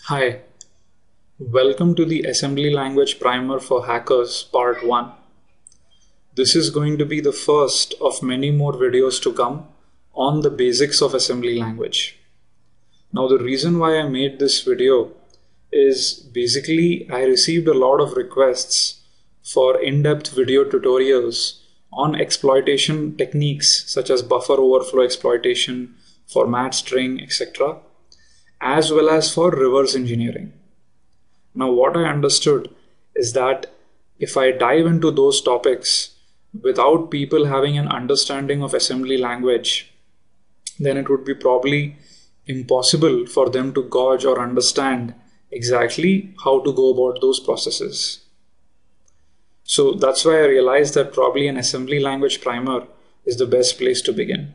Hi, welcome to the Assembly Language Primer for Hackers Part 1. This is going to be the first of many more videos to come on the basics of assembly language. Now, the reason why I made this video is basically I received a lot of requests for in-depth video tutorials on exploitation techniques such as buffer overflow exploitation, format string, etc., as well as for reverse engineering. Now, what I understood is that if I dive into those topics without people having an understanding of assembly language, then it would be probably impossible for them to gauge or understand exactly how to go about those processes. So that's why I realized that probably an assembly language primer is the best place to begin.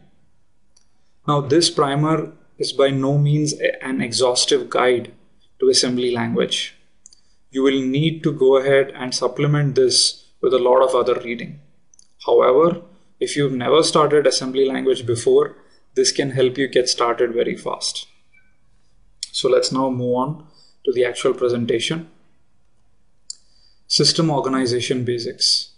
Now, this primer is by no means an exhaustive guide to assembly language. You will need to go ahead and supplement this with a lot of other reading. However, if you've never started assembly language before, this can help you get started very fast. So let's now move on to the actual presentation. System organization basics.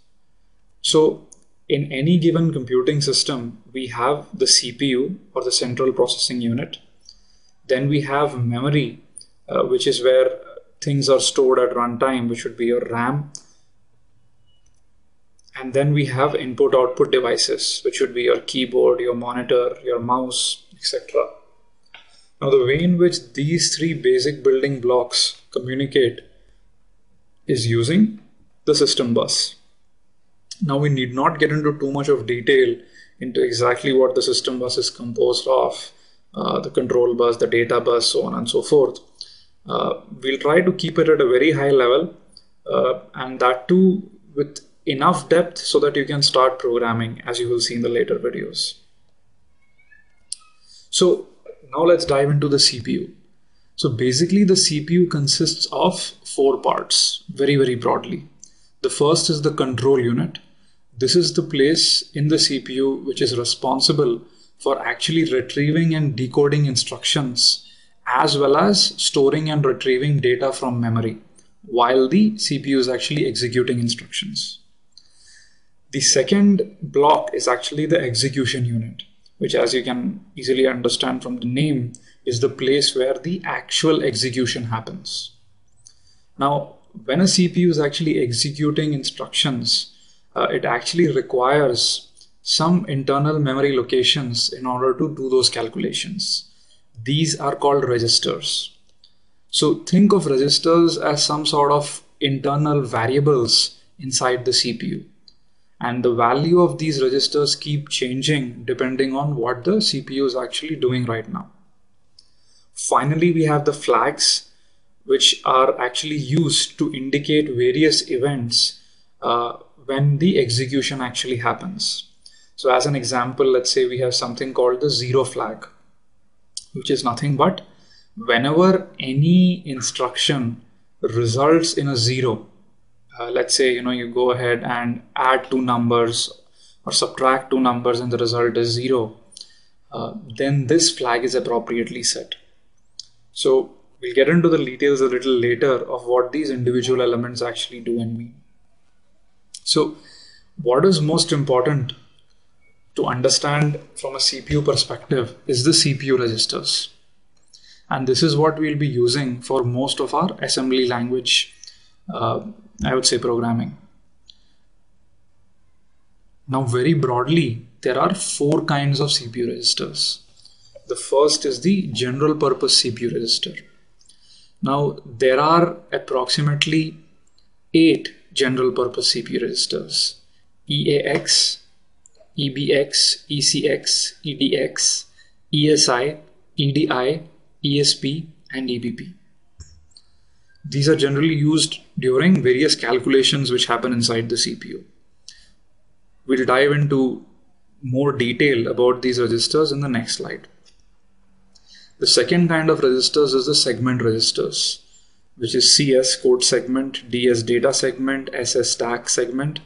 So in any given computing system, we have the CPU or the central processing unit. Then we have memory, which is where things are stored at runtime, which would be your RAM. And then we have input-output devices, which would be your keyboard, your monitor, your mouse, etc. Now, the way in which these three basic building blocks communicate is using the system bus. Now, we need not get into too much of detail into exactly what the system bus is composed of, the control bus, the data bus, so on and so forth. We'll try to keep it at a very high level, and that too with enough depth so that you can start programming, as you will see in the later videos. So now let's dive into the CPU. So basically the CPU consists of four parts, very broadly. The first is the control unit. This is the place in the CPU which is responsible for actually retrieving and decoding instructions, as well as storing and retrieving data from memory while the CPU is actually executing instructions. The second block is actually the execution unit, which, as you can easily understand from the name, is the place where the actual execution happens. Now, when a CPU is actually executing instructions, it actually requires some internal memory locations in order to do those calculations. These are called registers. So think of registers as some sort of internal variables inside the CPU. And the value of these registers keep changing depending on what the CPU is actually doing right now. Finally, we have the flags, which are actually used to indicate various events when the execution actually happens. So as an example, let's say we have something called the zero flag, which is nothing but whenever any instruction results in a zero, let's say you go ahead and add two numbers or subtract two numbers and the result is zero, then this flag is appropriately set. So we'll get into the details a little later of what these individual elements actually do and mean. So what is most important to understand from a CPU perspective is the CPU registers. And this is what we'll be using for most of our assembly language, I would say, programming. Now, very broadly, there are four kinds of CPU registers. The first is the general purpose CPU register. Now, there are approximately 8 general purpose CPU registers: EAX, EBX, ECX, EDX, ESI, EDI, ESP, and EBP. These are generally used during various calculations which happen inside the CPU. We'll dive into more detail about these registers in the next slide. The second kind of registers is the segment registers, which is CS code segment, DS data segment, SS stack segment,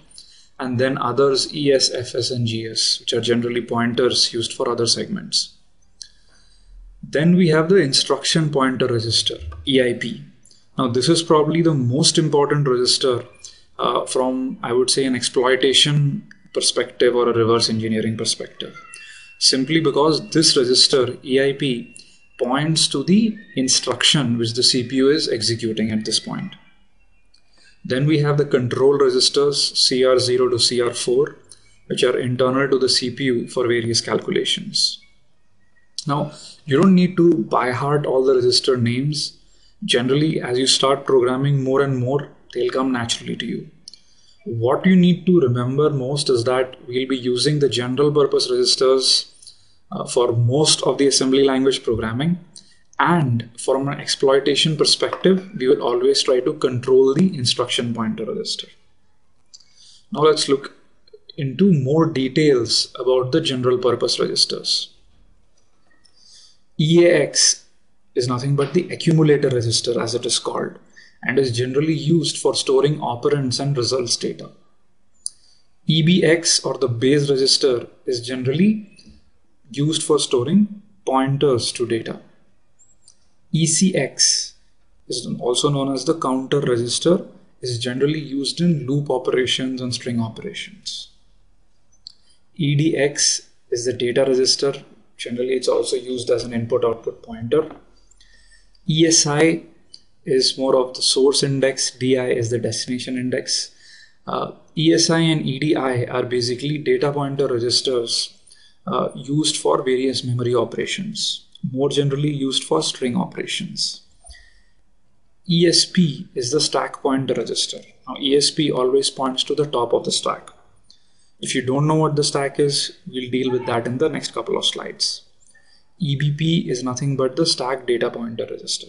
and then others ES, FS, and GS, which are generally pointers used for other segments. Then we have the instruction pointer register, EIP. Now this is probably the most important register from, I would say, an exploitation perspective or a reverse engineering perspective. Simply because this register, EIP, points to the instruction which the CPU is executing at this point. Then we have the control registers, CR0 to CR4, which are internal to the CPU for various calculations. Now, you don't need to by heart all the register names. Generally, as you start programming more and more, they'll come naturally to you. What you need to remember most is that we'll be using the general purpose registers for most of the assembly language programming, and from an exploitation perspective, we will always try to control the instruction pointer register. Now let's look into more details about the general purpose registers. EAX is nothing but the accumulator register, as it is called, and is generally used for storing operands and results data. EBX, or the base register, is generally used for storing pointers to data. ECX is also known as the counter register, is generally used in loop operations and string operations. EDX is the data register. Generally, it's also used as an input-output pointer. ESI is more of the source index. DI is the destination index. ESI and EDI are basically data pointer registers used for various memory operations, more generally used for string operations. ESP is the stack pointer register. Now, ESP always points to the top of the stack. If you don't know what the stack is, we'll deal with that in the next couple of slides. EBP is nothing but the stack data pointer register.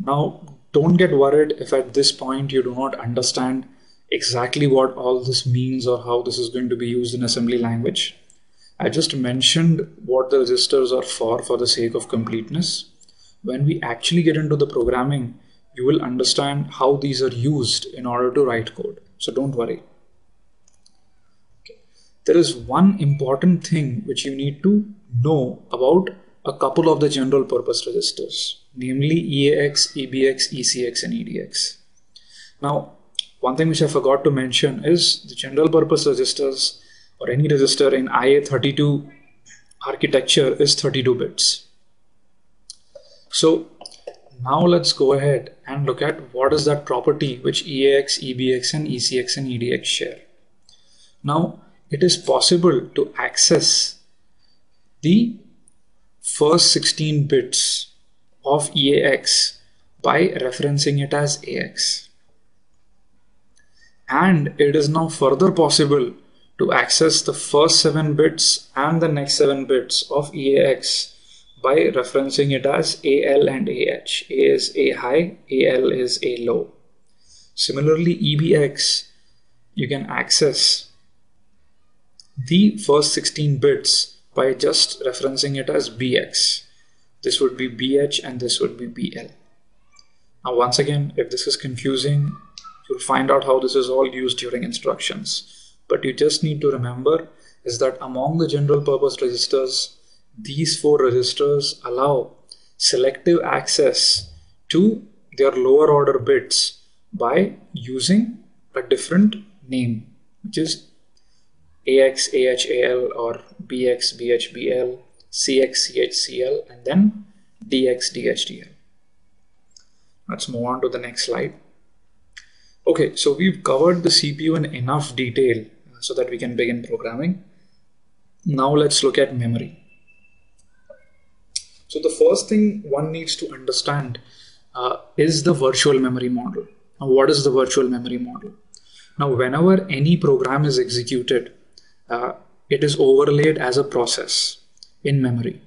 Now, don't get worried if at this point you do not understand exactly what all this means or how this is going to be used in assembly language. I just mentioned what the registers are for the sake of completeness. When we actually get into the programming, you will understand how these are used in order to write code. So don't worry. There is one important thing which you need to know about a couple of the general purpose registers, namely EAX, EBX, ECX, and EDX. Now, one thing which I forgot to mention is the general purpose registers, or any register in IA32 architecture, is 32 bits. So now let's go ahead and look at what is that property which EAX, EBX, and ECX and EDX share. Now, it is possible to access the first 16 bits of EAX by referencing it as AX. And it is now further possible to access the first 7 bits and the next 7 bits of EAX by referencing it as AL and AH. A is A high, AL is A low. Similarly, EBX, you can access the first 16 bits by just referencing it as BX. This would be BH and this would be BL. Now, once again, if this is confusing, you'll find out how this is all used during instructions. But you just need to remember is that among the general purpose registers, these 4 registers allow selective access to their lower order bits by using a different name, which is AX, AH, AL, or BX, BH, BL, CX, CH, CL, and then DX, DH, DL. Let's move on to the next slide. Okay, so we've covered the CPU in enough detail so that we can begin programming. Now let's look at memory. So the first thing one needs to understand is the virtual memory model. Now, what is the virtual memory model? Now, whenever any program is executed, it is overlaid as a process in memory.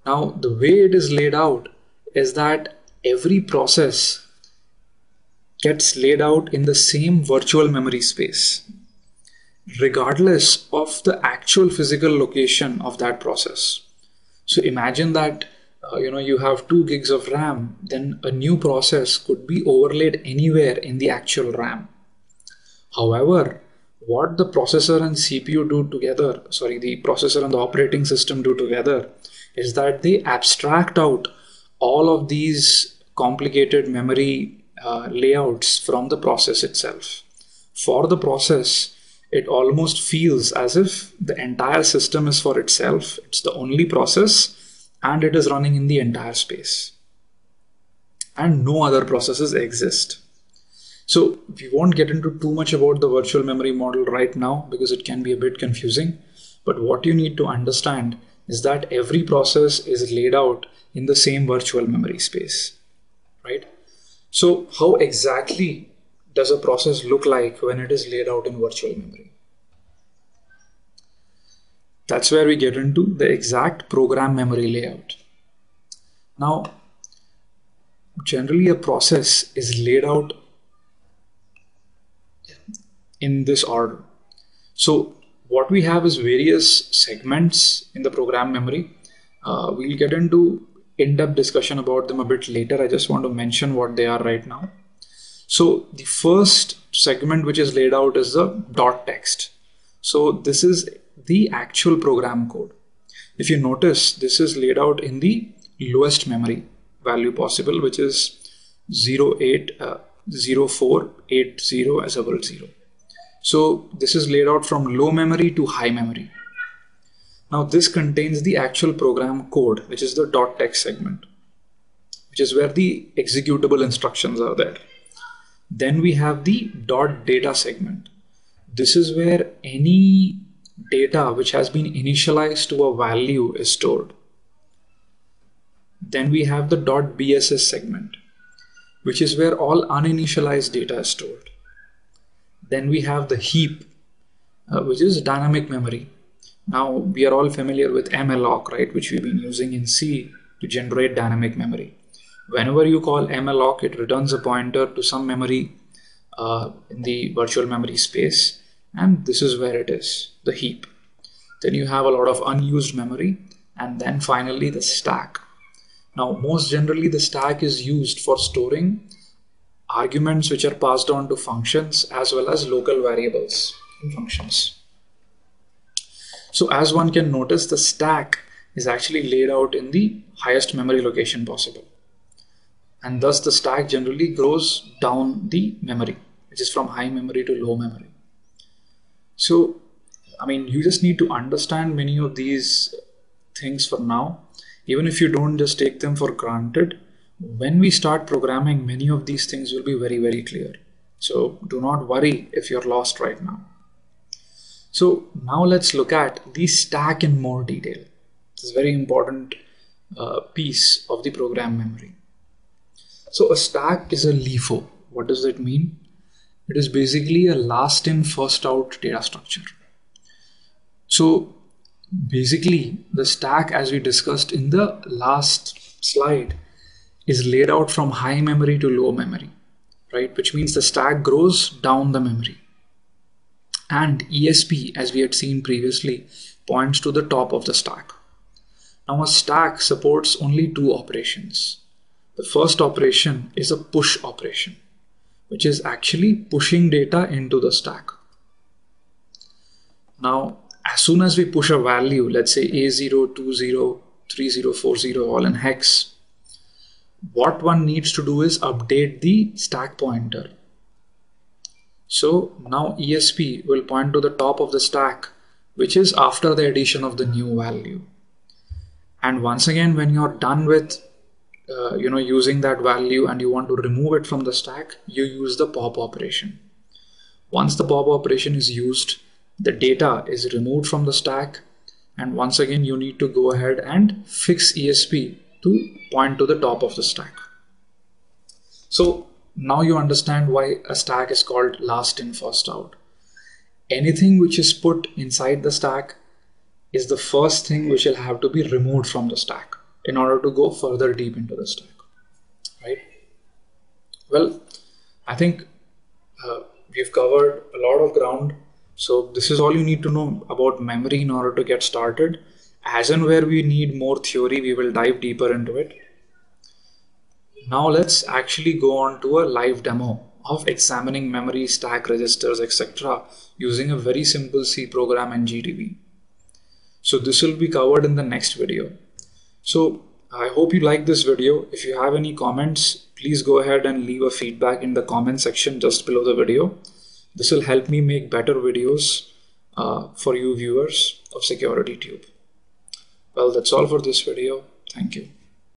Now, the way it is laid out is that every process gets laid out in the same virtual memory space, regardless of the actual physical location of that process. So imagine that you have 2 gigs of RAM, then a new process could be overlaid anywhere in the actual RAM. However, what the processor and CPU do together, the processor and the operating system do together, is that they abstract out all of these complicated memory layouts from the process itself. For the process, it almost feels as if the entire system is for itself, it's the only process, and it is running in the entire space. And no other processes exist. So we won't get into too much about the virtual memory model right now because it can be a bit confusing. But what you need to understand is that every process is laid out in the same virtual memory space, right? So how exactly does a process look like when it is laid out in virtual memory? That's where we get into the exact program memory layout. Now, generally a process is laid out in this order. So what we have is various segments in the program memory. We'll get into in-depth discussion about them a bit later. I just want to mention what they are right now. So the first segment which is laid out is the dot text. So this is the actual program code. If you notice, this is laid out in the lowest memory value possible, which is 080480 as a double zero. So this is laid out from low memory to high memory. Now this contains the actual program code, which is the dot text segment, which is where the executable instructions are there. Then we have the dot data segment. This is where any data which has been initialized to a value is stored. Then we have the dot BSS segment, which is where all uninitialized data is stored. Then we have the heap, which is dynamic memory. Now we are all familiar with malloc, right, which we've been using in C to generate dynamic memory. Whenever you call malloc, it returns a pointer to some memory in the virtual memory space, and this is where it is, the heap. Then you have a lot of unused memory, and then finally the stack. Now most generally the stack is used for storing arguments which are passed on to functions as well as local variables in functions. So as one can notice, the stack is actually laid out in the highest memory location possible, and thus the stack generally grows down the memory, which is from high memory to low memory. So I mean, you just need to understand many of these things for now, even if you don't just take them for granted. When we start programming, many of these things will be very, very clear. So do not worry if you're lost right now. So now let's look at the stack in more detail. This is a very important piece of the program memory. So a stack is a LIFO. What does that mean? It is basically a last in, first out data structure. So basically the stack, as we discussed in the last slide, is laid out from high memory to low memory, right? Which means the stack grows down the memory. And ESP, as we had seen previously, points to the top of the stack. Now a stack supports only two operations. The first operation is a push operation, which is actually pushing data into the stack. Now, as soon as we push a value, let's say A0, 20, 30, 40, all in hex, what one needs to do is update the stack pointer. So now ESP will point to the top of the stack, which is after the addition of the new value. And once again, when you're done with using that value and you want to remove it from the stack, you use the pop operation. Once the pop operation is used, the data is removed from the stack, and once again you need to go ahead and fix ESP to point to the top of the stack. So now you understand why a stack is called last in, first out. Anything which is put inside the stack is the first thing which will have to be removed from the stack in order to go further deep into the stack, right? Well, I think we've covered a lot of ground. So this is all you need to know about memory in order to get started. As and where we need more theory, we will dive deeper into it. Now let's actually go on to a live demo of examining memory, stack, registers, etc. using a very simple C program and GDB. So this will be covered in the next video. So I hope you like this video. If you have any comments, please go ahead and leave a feedback in the comment section just below the video. This will help me make better videos for you viewers of SecurityTube. Well, that's all for this video. Thank you.